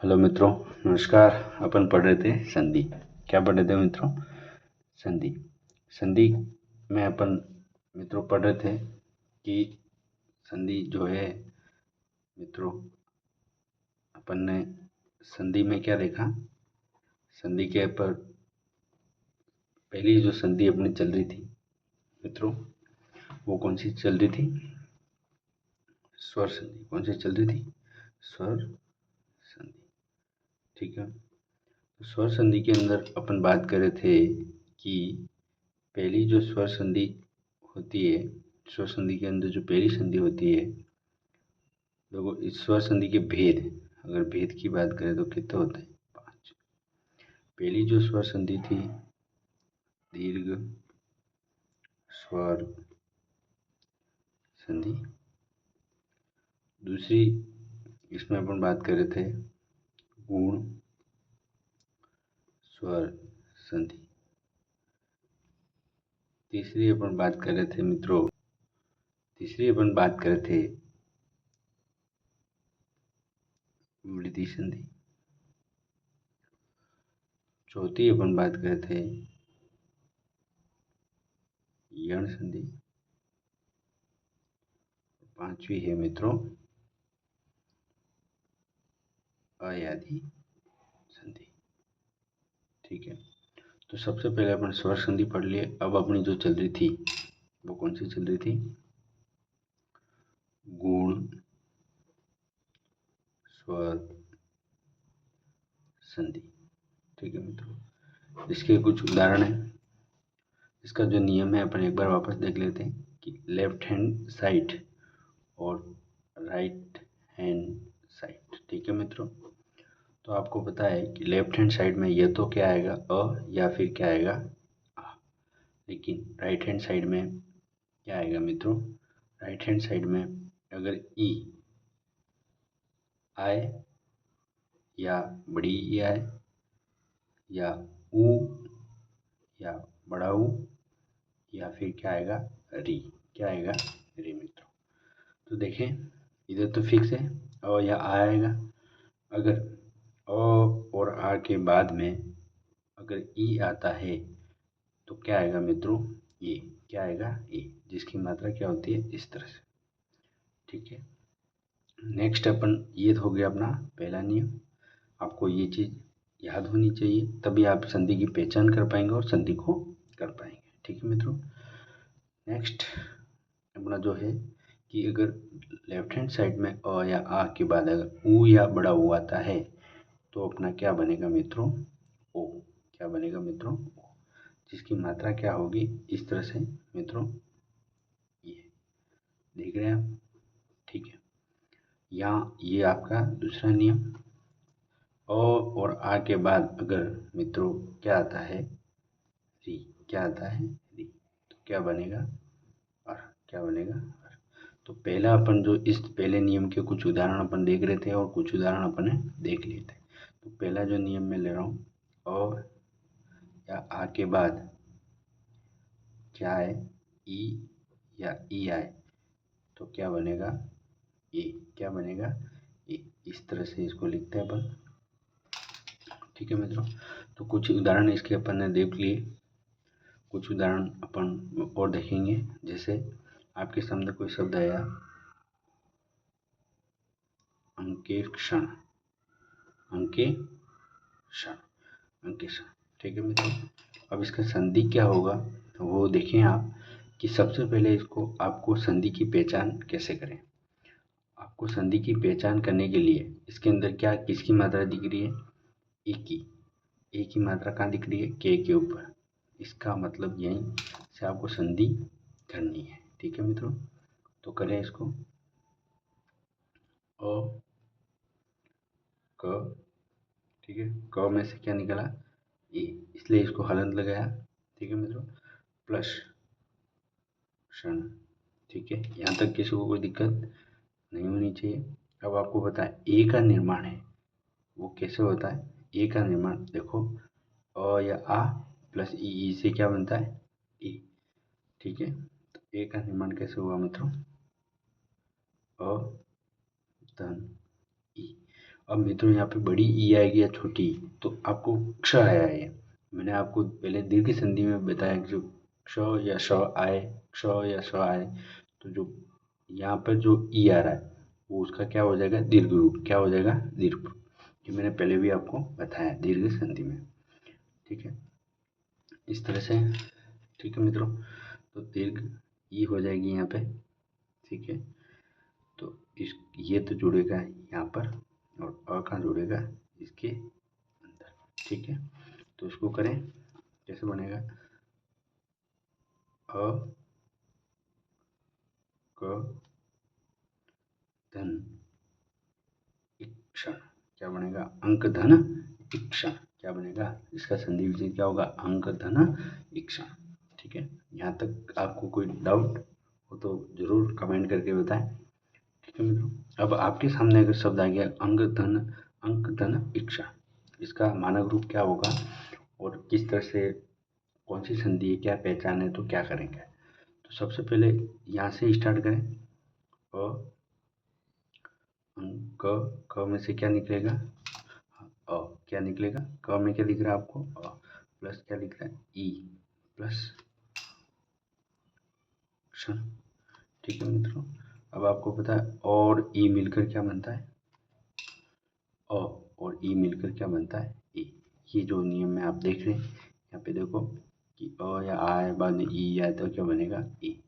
Hello मित्रों, नमस्कार। अपन पढ़ रहे थे संधि। क्या पढ़ रहे थे मित्रों? संधि। संधि में अपन मित्रों पढ़ रहे थे कि संधि जो है मित्रों, अपन ने संधि में क्या देखा। संधि के पर पहली जो संधि अपनी चल रही थी मित्रों, वो कौन सी चल रही थी? स्वर संधि। कौन सी चल रही थी? स्वर संधि। ठीक है। तो स्वर संधि के अंदर अपन बात कर रहे थे कि पहली जो स्वर संधि होती है, स्वर संधि के अंदर जो पहली संधि होती है, देखो इस स्वर संधि के भेद, अगर भेद की बात करें तो कितने होते हैं? 5। पहली जो स्वर संधि थी दीर्घ स्वर संधि। दूसरी इसमें अपन बात कर रहे थे गुण स्वर संधि। तीसरी अपन बात कर रहे थे मित्रों, तीसरी अपन बात कर रहे थे वृद्धि संधि। चौथी अपन बात कर रहे थे यण संधि। पांचवी है मित्रों अयाधि संधि। ठीक है। तो सबसे पहले अपन स्वर संधि पढ़ लिए। अब अपनी जो चल रही थी वो कौन सी चल रही थी? गुण स्वर संधि। ठीक है मित्रों, इसके कुछ उदाहरण हैं। इसका जो नियम है अपन एक बार वापस देख लेते हैं कि लेफ्ट हैंड साइड और राइट हैंड साइड। ठीक है मित्रों, तो आपको पता है कि लेफ्ट हैंड साइड में यह तो क्या आएगा? अ, या फिर क्या आएगा? आ। लेकिन राइट हैंड साइड में क्या आएगा मित्रों? राइट हैंड साइड में अगर ई आए या बड़ी ई आए या ऊ या बड़ा ऊ या फिर क्या आएगा? री। क्या आएगा? री मित्रों। तो देखें इधर तो फिक्स है अ या आ आएगा। अगर अ और आ के बाद में अगर ई आता है तो क्या आएगा मित्रों? ये। क्या आएगा? ए, जिसकी मात्रा क्या होती है? इस तरह से। ठीक है। नेक्स्ट अपन ये हो गया अपना पहला नियम। आपको ये चीज़ याद होनी चाहिए, तभी आप संधि की पहचान कर पाएंगे और संधि को कर पाएंगे। ठीक है मित्रों। नेक्स्ट अपना जो है कि अगर लेफ्ट हैंड साइड में अ या आ के बाद अगर ऊ या बड़ा ऊ आता है तो अपना क्या बनेगा मित्रों? ओ। क्या बनेगा मित्रों? ओ, जिसकी मात्रा क्या होगी? इस तरह से मित्रों। ये देख रहे हैं आप? ठीक है। यहाँ ये आपका दूसरा नियम। अ और आ के बाद अगर मित्रों क्या आता है? री। क्या आता है? री। तो क्या बनेगा? और। क्या बनेगा? और। तो पहला अपन जो इस पहले नियम के कुछ उदाहरण अपन देख रहे थे और कुछ उदाहरण अपन ने देख लिए थे। तो पहला जो नियम मैं ले रहा हूँ, अ या आ के बाद क्या है? ई या ई आए तो क्या बनेगा? ए। क्या बनेगा? ए। इस तरह से इसको लिखते हैं अपन। ठीक है मित्रों, तो कुछ उदाहरण इसके अपन ने देख लिए। कुछ उदाहरण अपन और देखेंगे। जैसे आपके सामने कोई शब्द आया अंकेक्षण। अंकेक्षण। अंकेक्षण। ठीक है मित्रों। अब इसका संधि क्या होगा वो देखें आप कि सबसे पहले इसको आपको संधि की पहचान कैसे करें। आपको संधि की पहचान करने के लिए इसके अंदर क्या किसकी मात्रा दिख रही है? ए की। ए की मात्रा कहाँ दिख रही है? के ऊपर। इसका मतलब यहीं से आपको संधि करनी है। ठीक है मित्रों, तो करें इसको। अ क। ठीक है, क में से क्या निकला? ए, इसलिए इसको हलंत लगाया। ठीक है मित्रों, प्लस क्षण। ठीक है, यहाँ तक किसी को कोई दिक्कत नहीं होनी चाहिए। अब आपको पता है ए का निर्माण है वो कैसे होता है? ए का निर्माण देखो, अ या आ प्लस ई से क्या बनता है? ए। ठीक है, तो ए का निर्माण कैसे हुआ मित्रों? अ धन ई। अब मित्रों यहाँ पे बड़ी ई आएगी या छोटी, तो आपको क्ष आया है। मैंने आपको पहले दीर्घ संधि में बताया कि जो क्ष या श आए, क्ष या श आए, तो जो यहाँ पर जो ई आ रहा है वो उसका क्या हो जाएगा, दीर्घ रूप। क्या हो जाएगा, दीर्घ रूप। ये मैंने पहले भी आपको बताया दीर्घ संधि में, ठीक है, इस तरह से। ठीक है मित्रों, तो दीर्घ ई हो जाएगी यहाँ पे, ठीक है। तो इस ये तो जुड़ेगा यहाँ पर, और अ कहाँ जुड़ेगा, इसके अंदर, ठीक है। तो इसको करें, कैसे बनेगा, अ क धन इक्षण, क्या बनेगा, अंक धन इक्षण। क्या बनेगा, इसका संधि विच्छेद क्या होगा, अंक धन इक्षण। ठीक है, यहाँ तक आपको कोई डाउट हो तो जरूर कमेंट करके बताएं। ठीक है मित्रों, अब आपके सामने अगर शब्द आ गया अंक धन इक्षण, इसका मानक रूप क्या होगा और किस तरह से, कौन सी संधि है, क्या पहचान है, तो क्या करेंगे। तो सबसे पहले यहाँ से स्टार्ट करें, अ अंक, क में से क्या निकलेगा, अ, क्या निकलेगा, क में क्या दिख रहा है आपको, अ, प्लस क्या दिख रहा है, ई, प्लस क्षण। ठीक है मित्रों, अब आपको पता है और ई मिलकर क्या बनता है, अ और ई मिलकर क्या बनता है, ए। ये जो नियम में आप देख रहे हैं, यहाँ पे देखो कि अ या आ है, बाद में ई आए तो क्या बनेगा, ए।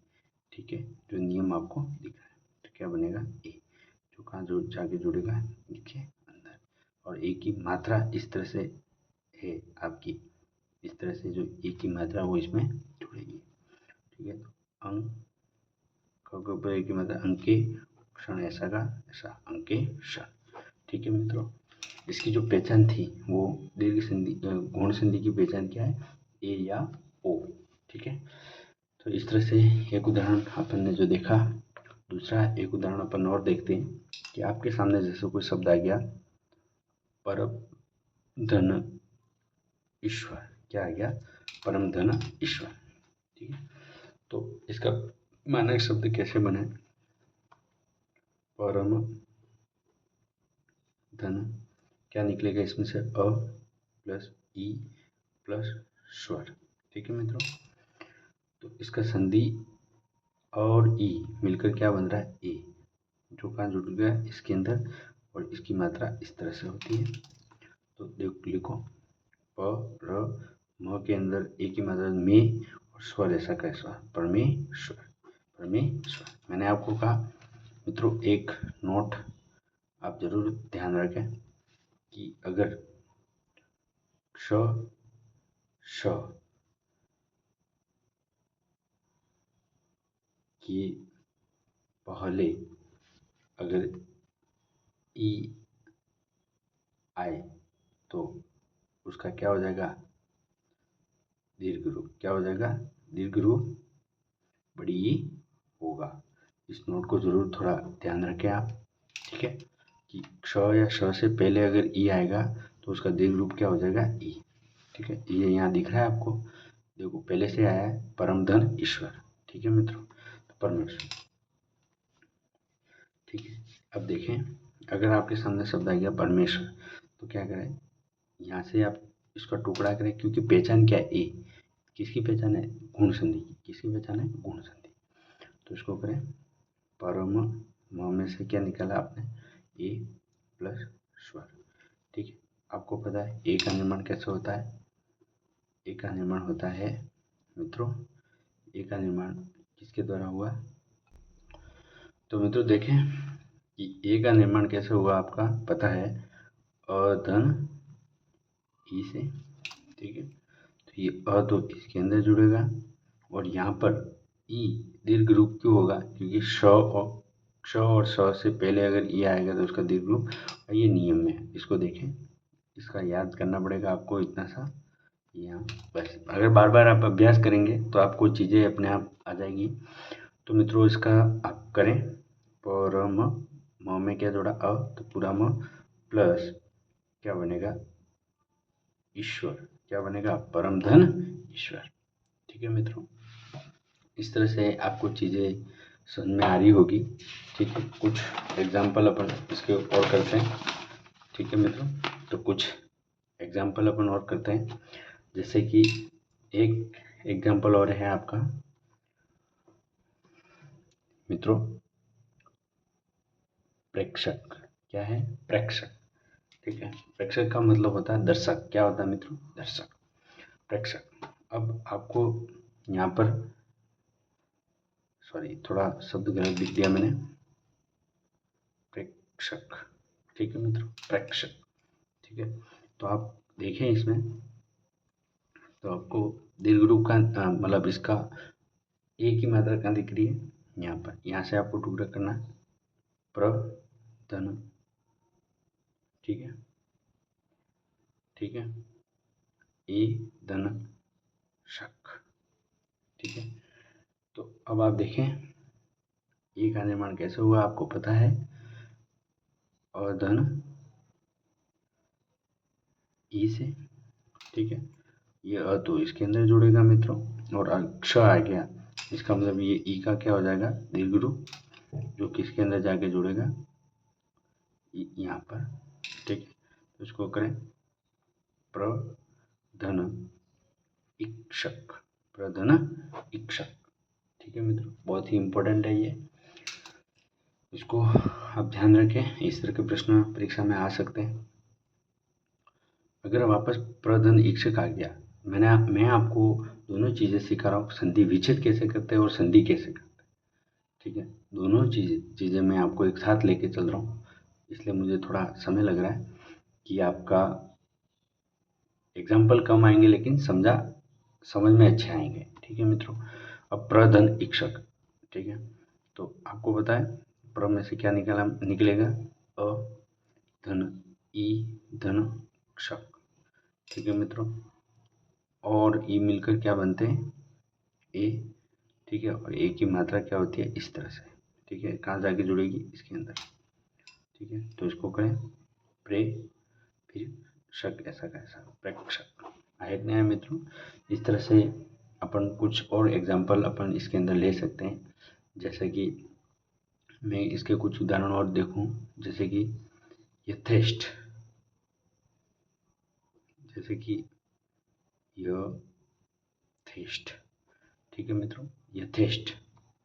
ठीक है, जो नियम आपको दिख रहा है, तो क्या बनेगा, ए, जो कहाँ जो जाके जुड़ेगा, इसके अंदर। और ए की मात्रा इस तरह से है आपकी, इस तरह से जो ए की मात्रा वो इसमें जुड़ेगी। ठीक है, तो अंक के ऊपर ए की मात्रा, अंके क्षण, ऐसा का ऐसा, अंके क्षण। ठीक है मित्रों, इसकी जो पहचान थी वो दीर्घ संधि गौण संधि की पहचान क्या है, ए या ओ। ठीक है, तो इस तरह से एक उदाहरण अपन ने जो देखा। दूसरा एक उदाहरण अपन और देखते हैं कि आपके सामने जैसे कोई शब्द आ गया, परम धन ईश्वर। क्या आ गया, परम धन ईश्वर। ठीक है, तो इसका मानक शब्द कैसे बने, परम धन, क्या निकलेगा इसमें से, अ प्लस ई प्लस स्वर। ठीक है मित्रों, तो इसका संधि और ई मिलकर क्या बन रहा है, ए, जो कहाँ जुड़ गया, इसके अंदर, और इसकी मात्रा इस तरह से होती है। तो लिखो, प र म के अंदर ए की मात्रा में, और स्वर ऐसा का स्वर, परमेश्वर, परमेश्वर। मैंने आपको कहा मित्रों, एक नोट आप जरूर ध्यान रखें कि अगर क्ष श के पहले अगर ई आए तो उसका क्या हो जाएगा, दीर्घ रूप। क्या हो जाएगा, दीर्घ रूप बड़ी ई होगा। इस नोट को जरूर थोड़ा ध्यान रखें आप। ठीक है, कि क्ष या श से पहले अगर ई आएगा तो उसका दीर्घ रूप क्या हो जाएगा, ई। ठीक है, ये यहाँ दिख रहा है आपको, देखो पहले से आया है परम धन ईश्वर। ठीक है मित्रों, तो परमेश्वर। ठीक है, अब देखें, अगर आपके सामने शब्द आ गया परमेश्वर, तो क्या करें, यहाँ से आप इसका टुकड़ा करें, क्योंकि पहचान क्या है, ए। किसकी पहचान है, गुण संधि की। किसकी पहचान है, गुण संधि। तो इसको करें, परम, म में से क्या निकाला आपने, ए प्लस स्वर। ठीक है, आपको पता है ए का निर्माण कैसे होता है, ए का निर्माण होता है मित्रों, ए का निर्माण किसके द्वारा हुआ, तो मित्रों देखें कि ए का निर्माण कैसे हुआ, आपका पता है, अ धन ई से। ठीक है, तो ये अ तो इसके अंदर जुड़ेगा, और यहाँ पर ई दीर्घ रूप क्यों होगा, क्योंकि श और क्ष और स से पहले अगर ई आएगा तो उसका दीर्घ रूप, और ये नियम में है। इसको देखें, इसका याद करना पड़ेगा आपको इतना सा यहाँ, बस अगर बार बार आप अभ्यास करेंगे तो आपको चीज़ें अपने आप आ जाएगी। तो मित्रों इसका आप करें, परम, म में क्या जोड़ा, अ, तो पूरा म, प्लस क्या बनेगा, ईश्वर। क्या बनेगा, परम धन ईश्वर। ठीक है मित्रों, इस तरह से आपको चीज़ें समझ में आ रही होगी। ठीक है, कुछ एग्जाम्पल अपन इसके और करते हैं। ठीक है मित्रों, तो कुछ एग्जाम्पल अपन और करते हैं। जैसे कि एक एग्जाम्पल और है आपका मित्रों, प्रेक्षक। क्या है? प्रेक्षक। ठीक है, प्रेक्षक का मतलब होता है दर्शक। क्या होता है मित्रों? दर्शक, प्रेक्षक। अब आपको यहाँ पर सॉरी, थोड़ा शब्द गलत लिख दिया मैंने। प्रेक्षक, ठीक है मित्रों, प्रेक्षक। ठीक है, तो आप देखें इसमें, तो आपको दीर्घ रूप का मतलब इसका एक ही मात्रा कहाँ दिख रही है? यहाँ पर। यहाँ से आपको टुकड़ा करना है, प्र धन। ठीक है, ठीक है, ए धन शक। ठीक है, तो अब आप देखें ए का निर्माण कैसे हुआ, आपको पता है। और धन ई से। ठीक है, ये अ तो इसके अंदर जुड़ेगा मित्रों, और अक्ष आ गया, इसका मतलब ये ई का क्या हो जाएगा? दीर्घ रूप, जो किसके अंदर जाके जुड़ेगा? यहाँ पर। ठीक है, तो इसको करें प्र धन इक्षक, प्रधन इक्षक। ठीक है मित्रों, बहुत ही इंपॉर्टेंट है ये, इसको आप ध्यान रखें। इस तरह के प्रश्न परीक्षा में आ सकते हैं। अगर वापस प्रधन इक्षक आ गया, मैं आपको दोनों चीज़ें सिखा रहा हूँ, संधि विच्छेद कैसे करते हैं और संधि कैसे करते हैं। ठीक है, दोनों चीज़ें मैं आपको एक साथ लेके चल रहा हूँ, इसलिए मुझे थोड़ा समय लग रहा है कि आपका एग्जाम्पल कम आएंगे लेकिन समझ में अच्छे आएंगे। ठीक है मित्रों, अब प्रधन इक्षक। ठीक है, तो आपको पता है प्र में से क्या निकलेगा? अ धन ई धन क्षक। ठीक है मित्रों, और ई मिलकर क्या बनते हैं? ए। ठीक है, और ए की मात्रा क्या होती है? इस तरह से। ठीक है, कहाँ जाके जुड़ेगी? इसके अंदर। ठीक है, तो इसको करें प्रे फिर शक, ऐसा कैसा प्रेक्षक। आए नहीं आए मित्रों? इस तरह से अपन कुछ और एग्जाम्पल अपन इसके अंदर ले सकते हैं। जैसे कि मैं इसके कुछ उदाहरण और देखूं, जैसे कि यथेष्ट, जैसे कि यथेष्ट। ठीक है मित्रों, यथेष्ट।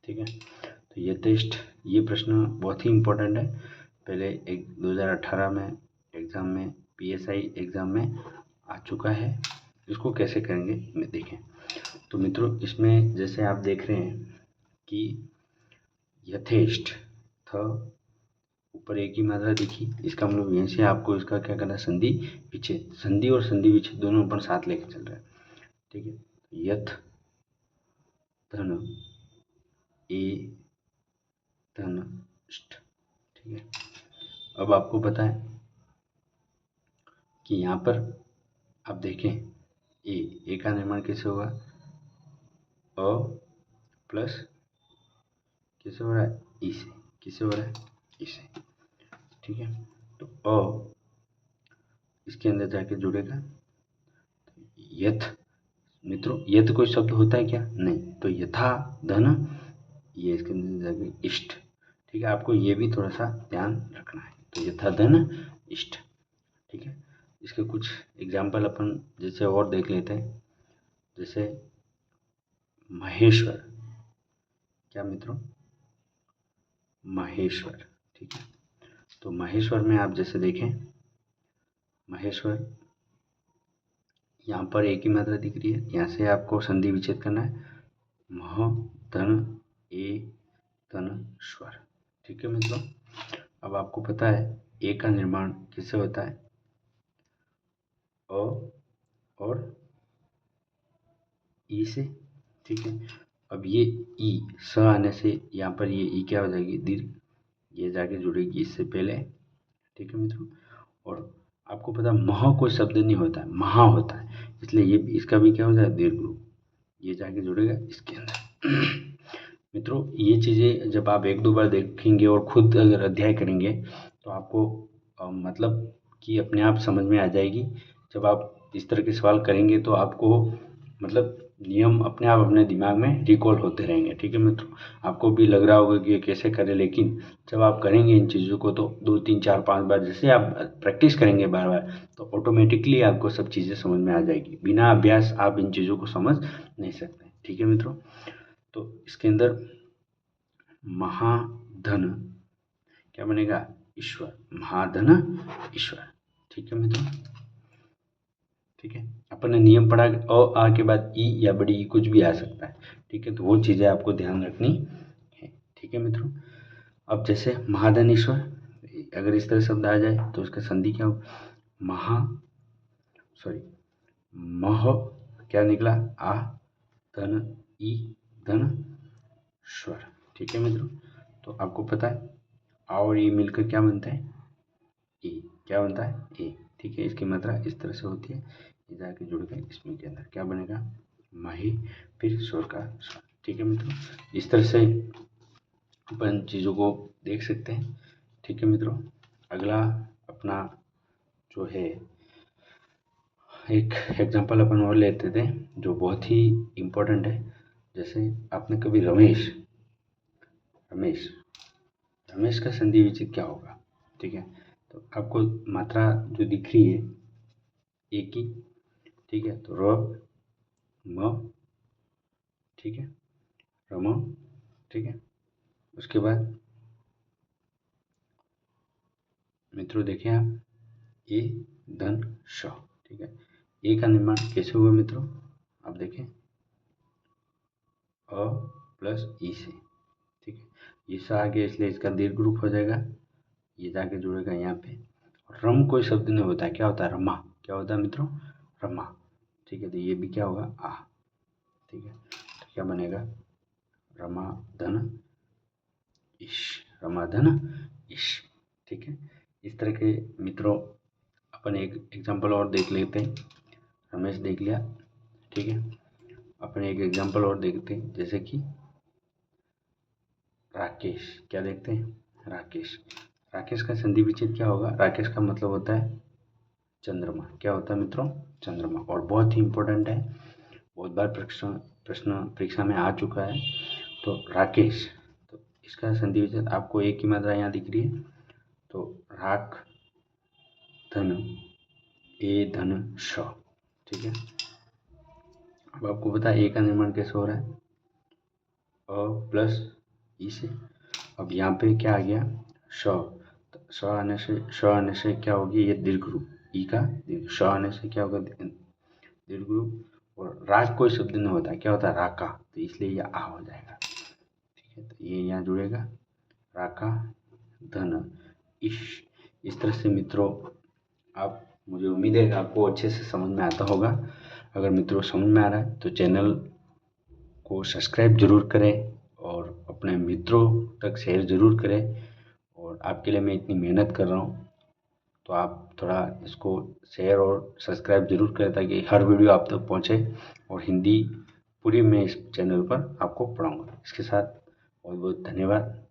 ठीक है, तो यथेष्ट ये प्रश्न बहुत ही इम्पोर्टेंट है। पहले एक 2018 में एग्ज़ाम में, PSI एग्ज़ाम में आ चुका है। इसको कैसे करेंगे मैं देखें। तो मित्रों, इसमें जैसे आप देख रहे हैं कि यथेष्ट थ ऊपर एक ही मात्रा दिखी, इसका मतलब यहीं से आपको इसका क्या करना है? संधि विच्छेद। संधि और संधि विच्छेद दोनों अपन साथ लेके चल रहे हैं। ठीक है, यथ धन ए धन ष्ट। ठीक है, अब आपको पता है कि यहाँ पर आप देखें ए का निर्माण कैसे होगा? अ प्लस किससे हो रहा है? ई से। किससे हो रहा है? ई से। ठीक है, तो अ इसके अंदर जाके जुड़ेगा। यथ मित्रों, यथ कोई शब्द होता है क्या? नहीं, तो यथा धन, ये इसके अंदर जाके इष्ट। ठीक है, आपको ये भी थोड़ा सा ध्यान रखना है। तो यथा धन इष्ट। ठीक है, इसके कुछ एग्जाम्पल अपन जैसे और देख लेते हैं। जैसे महेश्वर। क्या मित्रों? महेश्वर। ठीक है, तो महेश्वर में आप जैसे देखें, महेश्वर यहाँ पर एक ही मात्रा दिख रही है, यहाँ से आपको संधि विच्छेद करना है। मह धन ए धन स्वर। ठीक है मित्रों, अब आपको पता है ए का निर्माण किससे होता है? अ और ई से। ठीक है, अब ये ई स आने से यहाँ पर ये ई क्या हो जाएगी? दीर्घ, ये जाके जुड़ेगी इससे पहले। ठीक है मित्रों, और आपको पता है मह कोई शब्द नहीं होता है, महा होता है, इसलिए ये इसका भी क्या हो जाए? दीर्घ रूप, ये जाके जुड़ेगा इसके अंदर। मित्रों, ये चीज़ें जब आप एक दो बार देखेंगे और खुद अगर अध्याय करेंगे तो आपको मतलब कि अपने आप समझ में आ जाएगी। जब आप इस तरह के सवाल करेंगे तो आपको मतलब नियम अपने आप अपने दिमाग में रिकॉल होते रहेंगे। ठीक है मित्रों, आपको भी लग रहा होगा कि ये कैसे करें, लेकिन जब आप करेंगे इन चीज़ों को तो 2 3 4 5 बार जैसे आप प्रैक्टिस करेंगे बार बार, तो ऑटोमेटिकली आपको सब चीज़ें समझ में आ जाएगी। बिना अभ्यास आप इन चीज़ों को समझ नहीं सकते। ठीक है मित्रों, तो इसके अंदर महाधन क्या बनेगा, ईश्वर, महाधन ईश्वर। ठीक है मित्रों, ठीक है, अपन ने नियम पढ़ा अ आ के बाद ई या बड़ी ई कुछ भी आ सकता है। ठीक है, तो वो चीज़ें आपको ध्यान रखनी है। ठीक है मित्रों, अब जैसे महाधन ईश्वर, अगर इस तरह शब्द आ जाए तो उसका संधि क्या हो, महा सॉरी मह क्या निकला, आ धन ई धन स्वर। ठीक है मित्रों, तो आपको पता है आ और ई मिलकर क्या बनता है, ए। क्या बनता है, ए। ठीक है, इसकी मात्रा इस तरह से होती है, ये जाके जुड़ गए इसमें के अंदर क्या बनेगा, माही, फिर स्वर का स्वर। ठीक है मित्रों, इस तरह से अपन चीज़ों को देख सकते हैं। ठीक है मित्रों, अगला अपना जो है एक एग्जांपल अपन और लेते थे जो बहुत ही इम्पोर्टेंट है। जैसे आपने कभी रमेश रमेश रमेश का संधि विच्छेद क्या होगा। ठीक है, तो आपको मात्रा जो दिख रही है एक ही। ठीक है, तो र म, ठीक है, रम, ठीक है, उसके बाद मित्रों देखें आप ए धन श। ठीक है, ए का निर्माण कैसे हुआ मित्रों, आप देखें अ प्लस ई से। ठीक है, ये सा आ गया इसलिए इसका दीर्घ रूप हो जाएगा, ये जाके जुड़ेगा यहाँ पे। रम कोई शब्द नहीं होता है, क्या होता है, रमा। क्या होता है मित्रों, रमा। ठीक है, तो ये भी क्या होगा, आ। ठीक है, तो क्या बनेगा, रमा धन ईश, रमा धन ईश। ठीक है, इस तरह के मित्रों अपन एक एग्जांपल और देख लेते हैं। रमेश देख लिया, ठीक है, अपन एक एग्जांपल और देखते हैं, जैसे कि राकेश। क्या देखते हैं, राकेश। राकेश का संधि विच्छेद क्या होगा, राकेश का मतलब होता है चंद्रमा। क्या होता है मित्रों, चंद्रमा, और बहुत ही इम्पोर्टेंट है, बहुत बार प्रश्न परीक्षा में आ चुका है। तो राकेश, तो इसका संधि विच्छेद आपको एक की मात्रा यहाँ दिख रही है, तो राख धन ए धन श। ठीक है, अब आपको पता है ए का निर्माण कैसे हो रहा है, अ प्लस ई से। अब यहाँ पे क्या आ गया, श, तो श आने से क्या होगी, ये दीर्घ रूप, ई का दीर्घ, श आने से क्या होगा, दीर्घ रूप। और राग कोई शब्द नहीं होता है, क्या होता है, राका, तो इसलिए ये आ हो जाएगा। ठीक है, तो ये यहाँ जुड़ेगा, राका धन इश। इस तरह से मित्रों आप, मुझे उम्मीद है कि आपको अच्छे से समझ में आता होगा। अगर मित्रों समझ में आ रहा है तो चैनल को सब्सक्राइब जरूर करें और अपने मित्रों तक शेयर ज़रूर करें। और आपके लिए मैं इतनी मेहनत कर रहा हूँ, तो आप थोड़ा इसको शेयर और सब्सक्राइब जरूर करें ताकि हर वीडियो आप तक पहुँचे। और हिंदी पूरी मैं इस चैनल पर आपको पढ़ाऊँगा। इसके साथ बहुत बहुत धन्यवाद।